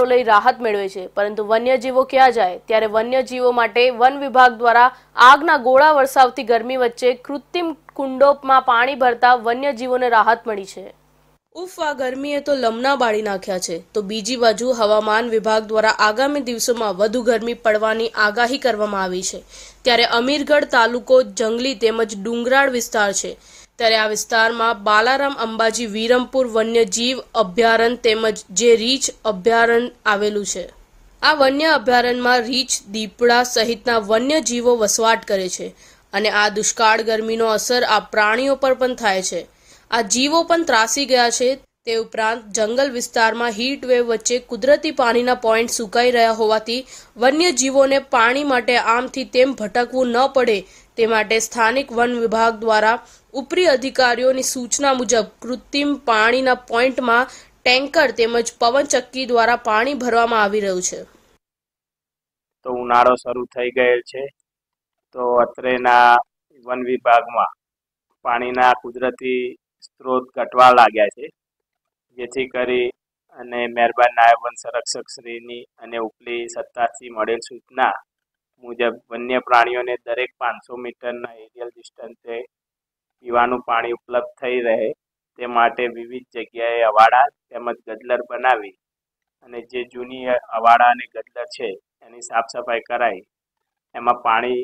બોટો લઈ રાહત મેળવે છે, પરંતુ વન્યજીવો ક્યાં જાય ત્યારે વન્યજીવો માટે વન વિભાગ દ્વારા આગના ગોળા વરસાવતી ગરમી વચ્ચે કૃત્રિમ કુંડોમાં પાણી ભરતા વન્યજીવોને રાહત મળી છે। ઉફ, આ ગરમીએ તો લમણા બાળી નાખ્યા છે, તો બીજી બાજુ હવામાન વિભાગ દ્વારા આગામી દિવસોમાં વધુ ગરમી પડવાની આગાહી કરવામાં આવી છે। ત્યારે અમીરગઢ તાલુકો જંગલી તેમજ ડુંગરાળ વિસ્તાર છે, ત્યારે આ વિસ્તારમાં બાલારામ અંબાજી વિરમપુર વન્યજીવ અભયારણ્ય તેમજ જે રીંછ અભયારણ્ય આવેલું છે। આ વન્ય અભયારણ્યમાં રીંછ, દીપડા સહિતના વન્યજીવો વસવાટ કરે છે અને આ દુષ્કાળ ગરમીનો અસર આ પ્રાણીઓ પર પણ થાય છે। આ જીવો પણ ત્રાસી ગયા છે। તે ઉપરાંત જંગલ વિસ્તારમાં હીટ વેવ વચ્ચે કુદરતી પાણીના પોઈન્ટ સુકાઈ રહ્યા હોવાથી વન્યજીવોને પાણી માટે આમથી તેમ ભટકવું ન પડે તે માટે સ્થાનિક વન વિભાગ દ્વારા ઉપરી અધિકારીઓની સૂચના મુજબ કૃત્રિમ પાણીના પોઈન્ટમાં ટેન્કર તેમજ પવનચક્કી દ્વારા પાણી ભરવામાં આવી રહ્યું છે। તો ઉનાળો શરૂ થઈ ગયેલ છે, તો અત્રેના વન વિભાગમાં પાણીના કુદરતી સ્ત્રોત ઘટવા લાગ્યા છે, જેથી કરી અને મહેરબાન નાયબ વન સંરક્ષક શ્રીની અને ઉપલી સત્તાથી મળેલ સૂચના મુજબ વન્ય પ્રાણીઓને દરેક 500 મીટરના એરિયલ ડિસ્ટન્સે પીવાનું પાણી ઉપલબ્ધ થઈ રહે તે માટે વિવિધ જગ્યાએ અવાડા તેમજ ગદલર બનાવી અને જે જૂની અવાડા અને ગદલર છે એની સાફ સફાઈ કરાઈ એમાં પાણી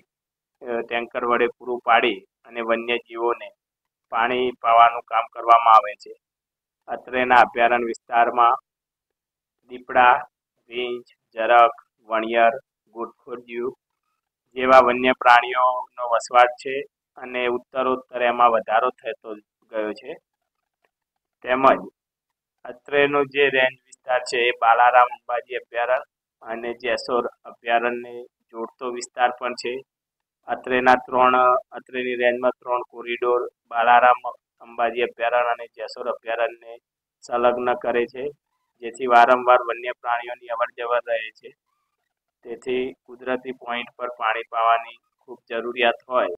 ટેન્કર વડે પૂરું પાડી અને વન્યજીવોને પાણી પાવાનું કામ કરવામાં આવે છે। અત્રેના અભયારણ્ય વિસ્તારમાં દીપડા, રીંછ, ઝરખ, વણિયર, ગુટખોરિયું જેવા વન્ય પ્રાણીઓનો વસવાટ છે અને ઉત્તરોત્તર એમાં વધારો થતો ગયો છે। તેમજ અત્રેનો જે રેન્જ વિસ્તાર છે એ બાલારામ અંબાજી અભયારણ્ય અને જેસોર અભયારણ્યને જોડતો વિસ્તાર પણ છે। અત્રેની રેન્જમાં 3 કોરિડોર બાલારામ અંબાજી અભયારણ્ય અને જેસોર અભયારણ્યને સંલગ્ન કરે છે, જેથી વારંવાર વન્ય પ્રાણીઓની અવરજવર રહે છે। તેથી કુદરતી પોઈન્ટ પર પાણી પાવાની ખૂબ જરૂરિયાત હોય